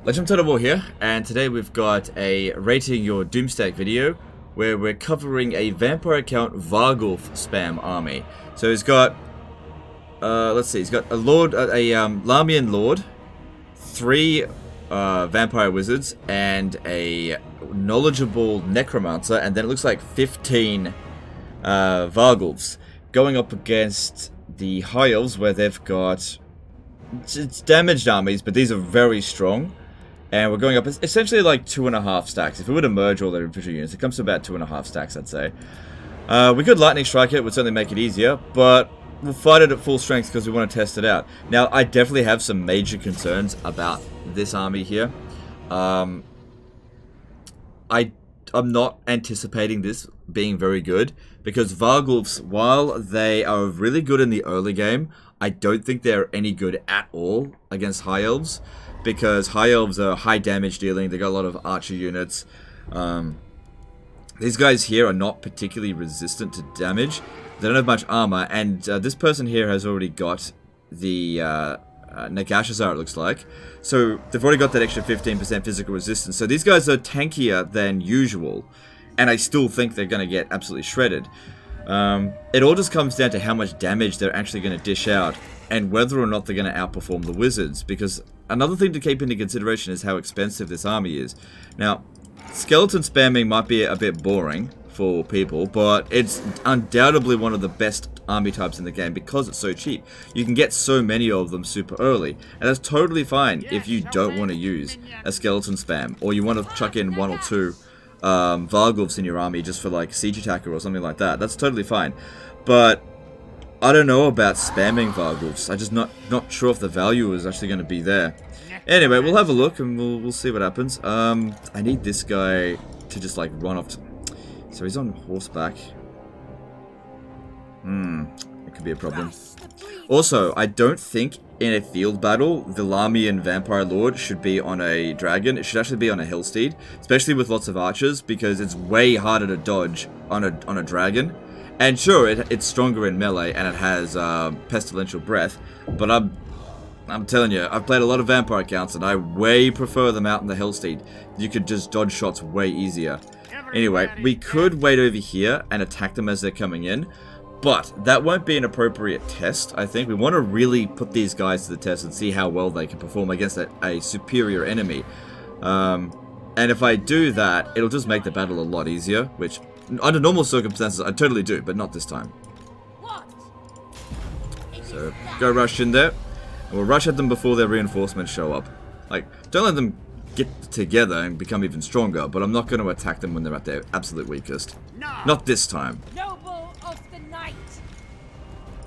Legend Total War here, and today we've got a rating your Doomstack video where we're covering a vampire account Vargulf spam army. So he's got, let's see, he's got a lord, Lamian lord, 3 vampire wizards, and a knowledgeable necromancer, and then it looks like 15 Vargulfs going up against the High Elves, where they've got it's damaged armies, but these are very strong. And we're going up essentially like 2.5 stacks. If we were to merge all their infantry units, it comes to about 2.5 stacks, I'd say. We could lightning strike it, would certainly make it easier, but we'll fight it at full strength because we want to test it out. Now, I definitely have some major concerns about this army here. I'm not anticipating this being very good, because Vargulfs, while they are really good in the early game, I don't think they're any good at all against High Elves, because High Elves are high damage dealing, they got a lot of archer units. These guys here are not particularly resistant to damage, they don't have much armor, and this person here has already got the Nagashazar, it looks like. So they've already got that extra 15% physical resistance, so these guys are tankier than usual, and I still think they're going to get absolutely shredded. It all just comes down to how much damage they're actually going to dish out, and whether or not they're going to outperform the wizards, because another thing to keep into consideration is how expensive this army is. Now, skeleton spamming might be a bit boring for people, but it's undoubtedly one of the best army types in the game because it's so cheap. You can get so many of them super early, and that's totally fine if you don't want to use a skeleton spam, or you want to chuck in 1 or 2 Vargulfs in your army just for like siege attacker or something like that. That's totally fine, but I don't know about spamming Vargulfs. I'm just not sure if the value is actually going to be there. Anyway, we'll have a look and we'll see what happens. I need this guy to just like run off. So he's on horseback. It could be a problem. Also, I don't think in a field battle the Lamian Vampire Lord should be on a dragon. It should actually be on a hillsteed, especially with lots of archers, because it's way harder to dodge on a dragon. And sure, it's stronger in melee and it has pestilential breath, but I'm telling you, I've played a lot of vampire accounts and I way prefer them out in the hillsteed. You could just dodge shots way easier. Anyway, we could wait over here and attack them as they're coming in, but that won't be an appropriate test, I think. We want to really put these guys to the test and see how well they can perform against a superior enemy. And if I do that, it'll just make the battle a lot easier, which under normal circumstances I totally do, but not this time. So go rush in there, and we'll rush at them before their reinforcements show up. Like, don't let them get together and become even stronger, but I'm not going to attack them when they're at their absolute weakest. Not this time. Noble of the night.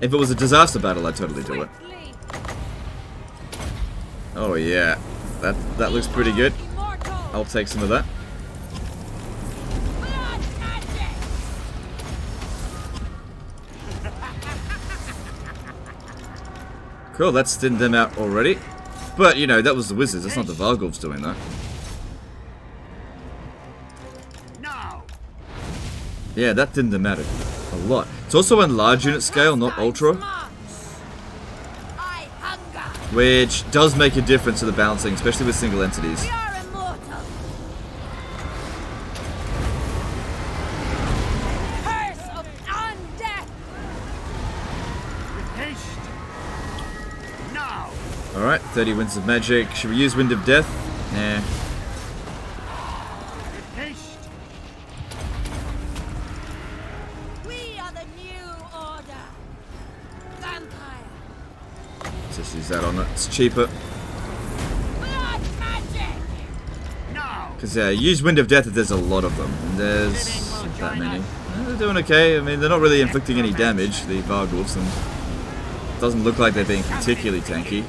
If it was a disaster battle, I'd totally do it. Oh yeah, that looks pretty good. I'll take some of that. Cool, that's thinned them out already. But, you know, that was the wizards, that's not the Vargulfs doing that. Yeah, that thinned them out a lot. It's also on large unit scale, not ultra, which does make a difference to the balancing, especially with single entities. Alright, 30 Winds of Magic. Should we use Wind of Death? Nah. We are the new order. Vampire. Let's just use that on it. It's cheaper. Blood magic. No. Because use Wind of Death if there's a lot of them. And there's not that many. They're doing okay. I mean, they're not really inflicting any damage, the Vargulfs, and it doesn't look like they're being particularly tanky.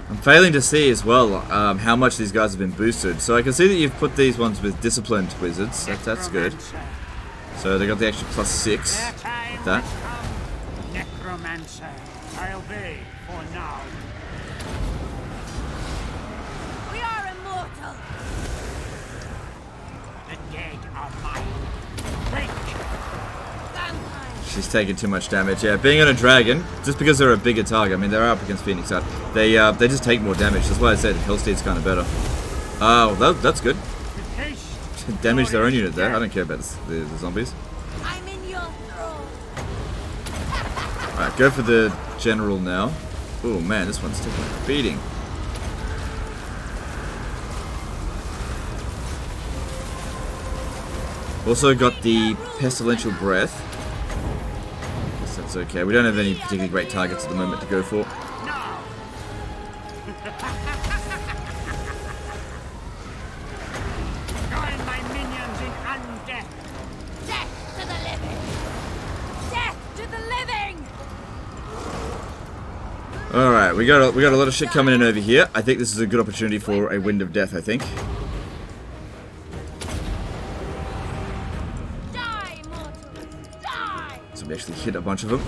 I'm failing to see as well how much these guys have been boosted. So I can see that you've put these ones with disciplined wizards. That's good. So they got the extra +6 like that. Necromancer, I obey for now. We are immortal. might. Break. Vampire. She's taking too much damage. Yeah, being on a dragon, just because they're a bigger target, I mean, they're up against Phoenix Out. They just take more damage. That's why I said Hellsteed's kind of better. Oh, that's good. Damage their own unit there. I don't care about the zombies. I'm in your thrall. Alright, go for the general now. Oh man, this one's taking a beating. Also got the pestilential breath. Guess that's okay. We don't have any particularly great targets at the moment to go for. Join my minions in undeath. Death to the living. Death to the living. Alright, we got a lot of shit coming in over here. I think this is a good opportunity for a Wind of Death, I think. Die, mortals. Die. So we actually hit a bunch of them.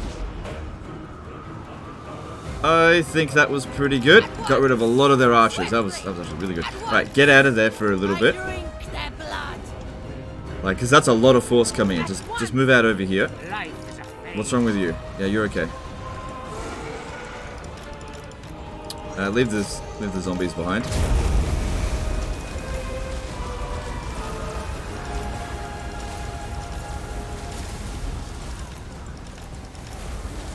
I think that was pretty good. Got rid of a lot of their archers. That was actually really good. Right, get out of there for a little bit. I drink their blood. Like, because that's a lot of force coming in. Just move out over here. Life is a phase. What's wrong with you? Yeah, you're okay. Leave the zombies behind.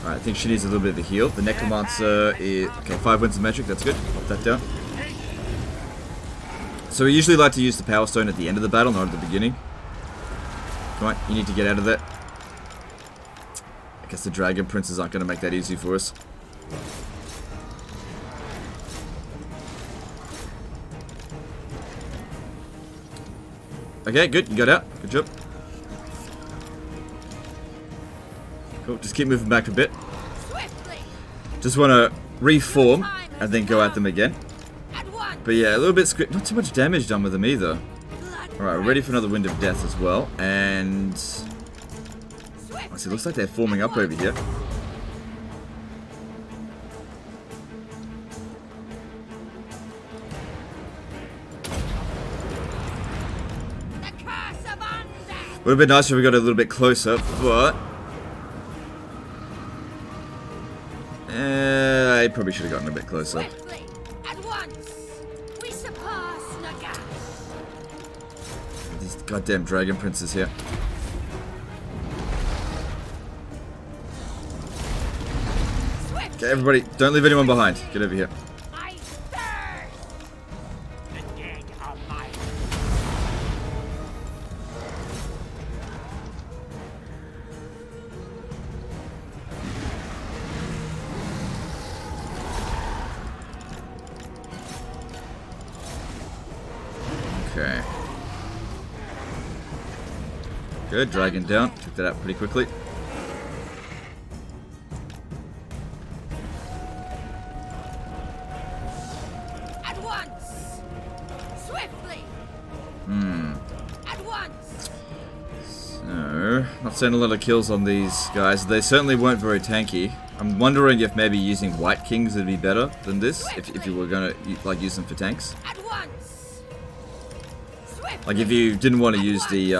Alright, I think she needs a little bit of a heal. The Necromancer is... Okay, 5 wins of magic, that's good. Pop that down. So we usually like to use the Power Stone at the end of the battle, not at the beginning. Come on, you need to get out of that. I guess the Dragon Princes aren't going to make that easy for us. Okay, good. You got out. Good job. Cool. Just keep moving back a bit. Swiftly. Just want to reform and then go at them again. At once. But yeah, a little bit not too much damage done with them either. Blood. Alright, we're ready for another Wind of Death as well. And... Swiftly. I see, looks like they're forming up over here. The curse of undeath. Would have been nicer if we got a little bit closer, but... I probably should have gotten a bit closer. Swiftly. At once. We surpass Nagash. These goddamn Dragon Princes here. Swiftly. Okay, everybody, don't leave anyone behind. Get over here. I thirst. The dead are mine. Okay. Good, dragon down. Took that out pretty quickly. At once. Swiftly. At once. So, not seeing a lot of kills on these guys. They certainly weren't very tanky. I'm wondering if maybe using White Kings would be better than this, if you were gonna like use them for tanks. At once. Swiftly. Like if you didn't want to use the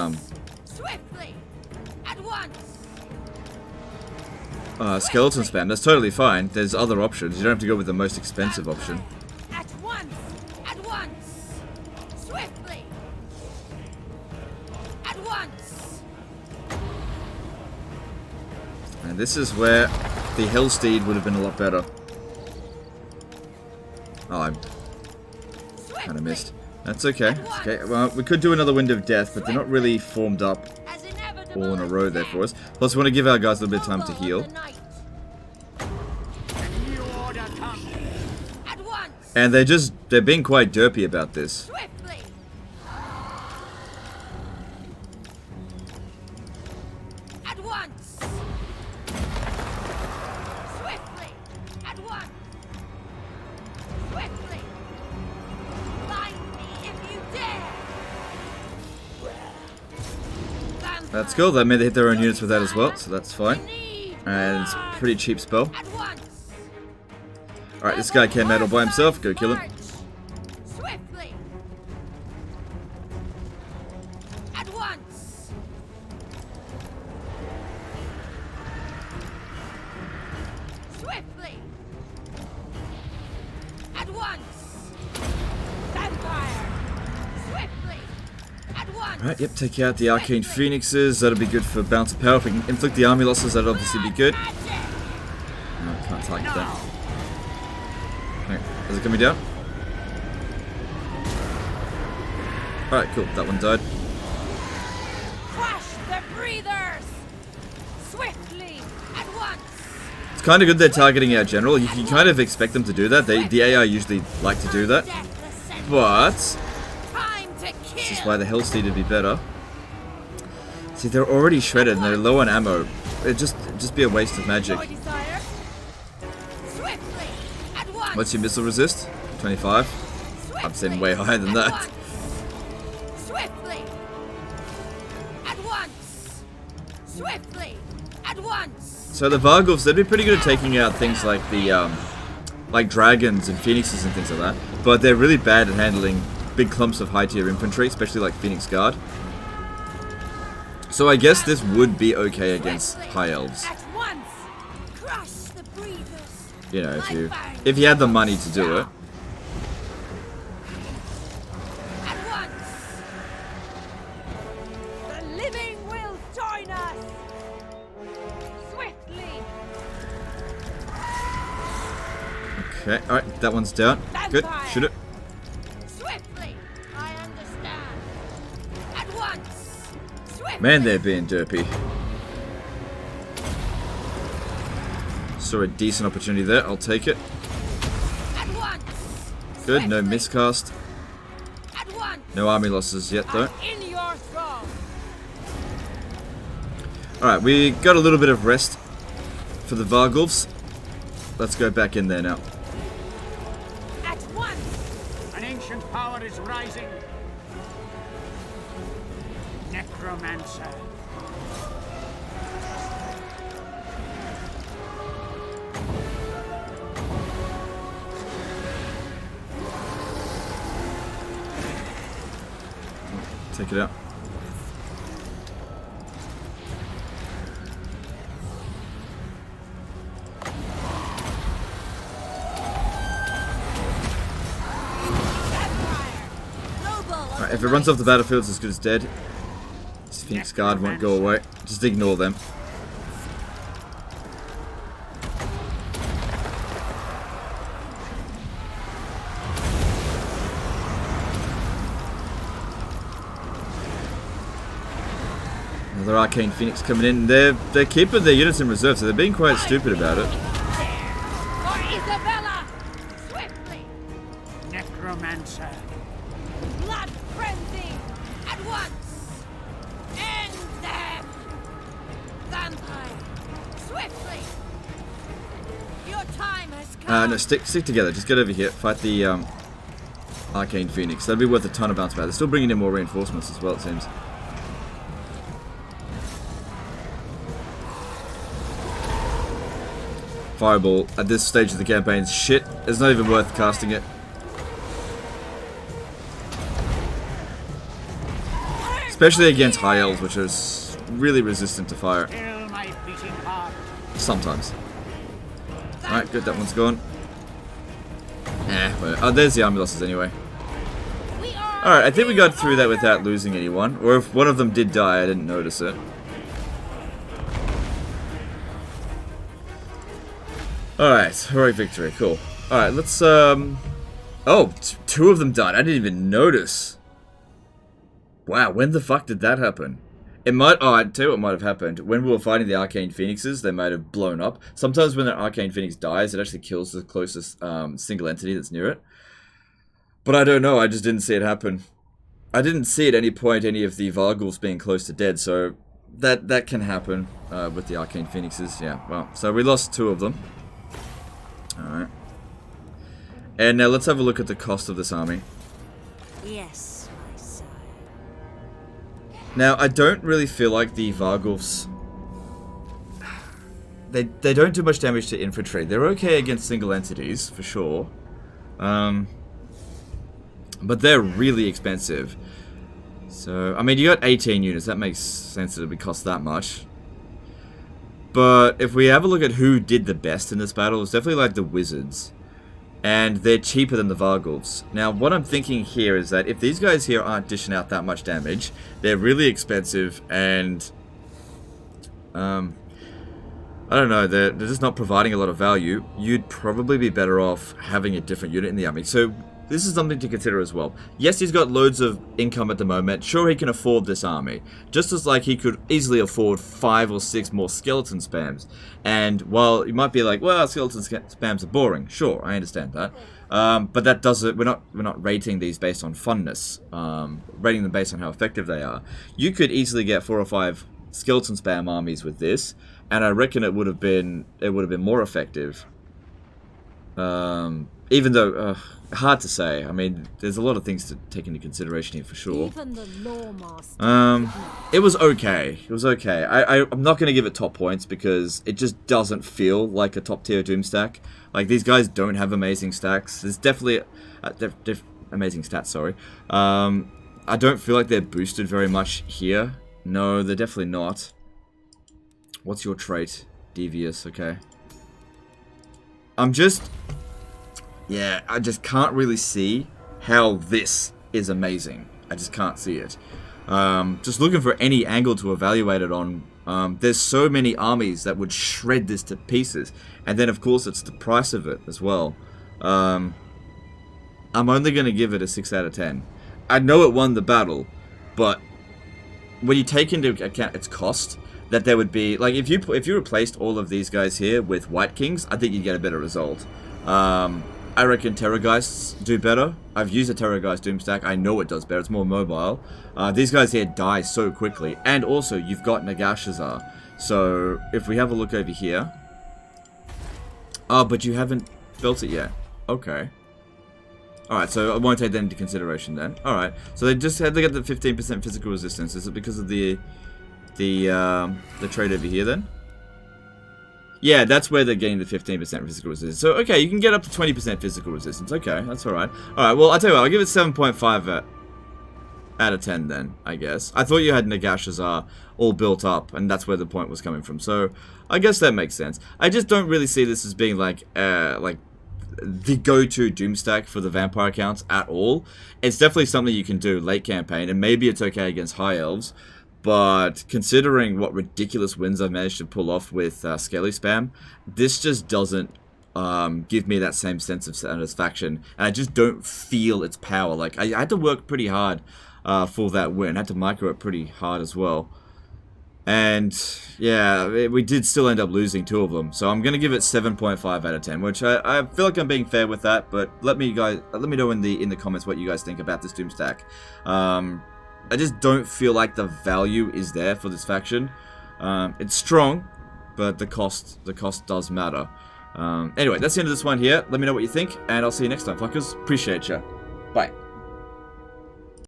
Swiftly. At once. skeleton spam, that's totally fine. There's other options. You don't have to go with the most expensive option. At once. At once. Swiftly. At once. And this is where the Hellsteed would have been a lot better. Oh, I kind of missed. That's okay. It's okay. Well, we could do another Wind of Death, but they're not really formed up As inevitable all in a as row there death. for us. Plus, we want to give our guys a little bit of time to Follow heal. the night. A new order comes. At once. And they're being quite derpy about this. Swiftly. At once. Swiftly. At once. Swiftly. Find me if you dare. That's cool. They made they hit their own units with that as well, so that's fine. Need And it's a pretty cheap spell. At once. Alright, this guy came out all by himself. Go kill him. Verge. Swiftly. At once. Right, yep, take out the Arcane Phoenixes. That'll be good for bounce of power. If we can inflict the army losses, that'll obviously be good. No, can't target that. Okay, is it coming down? Alright, cool. That one died. Crush the breathers! Swiftly, at once! It's kind of good they're targeting our general. You can kind of expect them to do that. The AI usually like to do that. But this is why the Hellsteed would be better. See, they're already shredded and they're low on ammo. It'd just be a waste of magic. What's your missile resist? 25? I'm saying way higher than that. Swiftly! At once! Swiftly! At once! So the Vargulfs, they'd be pretty good at taking out things like the like dragons and phoenixes and things like that. But they're really bad at handling big clumps of high tier infantry, especially like Phoenix Guard. So I guess this would be okay against high elves. You know, if you had the money to do it. The living will join us. Swiftly. Okay, alright, that one's down. Good, shoot it. Swiftly. I understand. At once. Swiftly. Man, they're being derpy. Saw a decent opportunity there. I'll take it. At once. Good. No miscast. At once. No army losses yet, though. In your throne. Alright, we got a little bit of rest for the Vargulfs. Let's go back in there now. At once. An ancient power is rising. Necromancer. Take it out. Alright, if it runs off the battlefield, it's as good as dead. This Phoenix Guard won't go away. Just ignore them. Another Arcane Phoenix coming in. They're keeping their units in reserve, so they're being quite stupid about it. For Isabella. Swiftly. Necromancer. Blood frenzy. At once. End them. Vampire. Swiftly. Your time has come. No, stick together. Just get over here. Fight the Arcane Phoenix. That'd be worth a ton of bounce back. They're still bringing in more reinforcements as well, it seems. Fireball at this stage of the campaign is shit. It's not even worth casting it. Especially against high elves, which is really resistant to fire. Fill my beating heart. Sometimes. Alright, good, that one's gone. Oh, there's the army losses anyway. Alright, I think we got through that without losing anyone. Or if one of them did die, I didn't notice it. Alright, heroic victory, cool. Alright, let's, oh, two of them died. I didn't even notice. Wow, when the fuck did that happen? It might, oh, I'd tell you what might have happened. When we were fighting the Arcane Phoenixes, they might have blown up. Sometimes when an Arcane Phoenix dies, it actually kills the closest single entity that's near it. But I don't know, I just didn't see it happen. I didn't see at any point any of the Vargulfs being close to dead, so that can happen with the Arcane Phoenixes. Yeah, well, so we lost two of them. Alright. And now let's have a look at the cost of this army. Yes, my sire. Now, I don't really feel like the Vargulfs... They don't do much damage to infantry. They're okay against single entities, for sure. But they're really expensive. So, I mean, you got 18 units. That makes sense that it would cost that much. But if we have a look at who did the best in this battle, it's definitely like the wizards. And they're cheaper than the Vargulfs. Now, what I'm thinking here is that if these guys here aren't dishing out that much damage, they're really expensive, and I don't know, they're just not providing a lot of value. You'd probably be better off having a different unit in the army. So this is something to consider as well. Yes, he's got loads of income at the moment. Sure, he can afford this army. Just as like he could easily afford 5 or 6 more skeleton spams. And while you might be like, well, skeleton spams are boring. Sure, I understand that. But that doesn't. We're not rating these based on funness. Rating them based on how effective they are. You could easily get 4 or 5 skeleton spam armies with this, and I reckon it would have been more effective. Even though, hard to say. I mean, there's a lot of things to take into consideration here for sure. Even the Lawmaster. It was okay. It was okay. I'm not going to give it top points because it just doesn't feel like a top tier Doomstack. Like, these guys don't have amazing stacks. There's definitely amazing stats, sorry. I don't feel like they're boosted very much here. No, they're definitely not. What's your trait? Devious, okay. Yeah, I just can't really see how this is amazing. I just can't see it. Just looking for any angle to evaluate it on. There's so many armies that would shred this to pieces. And then, of course, it's the price of it as well. I'm only going to give it a 6 out of 10. I know it won the battle, but when you take into account its cost, that there would be... Like, if you replaced all of these guys here with White Kings, I think you'd get a better result. I reckon Terrorgeists do better. I've used a Terrorgeist Doomstack. I know it does better. It's more mobile. These guys here die so quickly. And also, you've got Nagashazar. So, if we have a look over here... Oh, but you haven't built it yet. Okay. Alright, so I won't take that into consideration then. Alright, so they just had to get the 15% physical resistance. Is it because of the trait over here then? Yeah, that's where they're getting the 15% physical resistance. So, okay, you can get up to 20% physical resistance. Okay, that's alright. Alright, well, I'll tell you what, I'll give it 7.5 out of 10 then, I guess. I thought you had Nagashazar all built up, and that's where the point was coming from. So, I guess that makes sense. I just don't really see this as being like the go-to Doomstack for the vampire accounts at all. It's definitely something you can do late campaign, and maybe it's okay against high elves. But considering what ridiculous wins I've managed to pull off with Skelly Spam, this just doesn't give me that same sense of satisfaction. And I just don't feel its power. Like, I had to work pretty hard for that win. I had to micro it pretty hard as well. And, yeah, we did still end up losing 2 of them. So I'm going to give it 7.5 out of 10, which I feel like I'm being fair with that. But let me know in the comments what you guys think about this Doomstack. I just don't feel like the value is there for this faction. It's strong, but the cost does matter. Anyway, that's the end of this one here. Let me know what you think, and I'll see you next time, fuckers. Appreciate ya. Bye.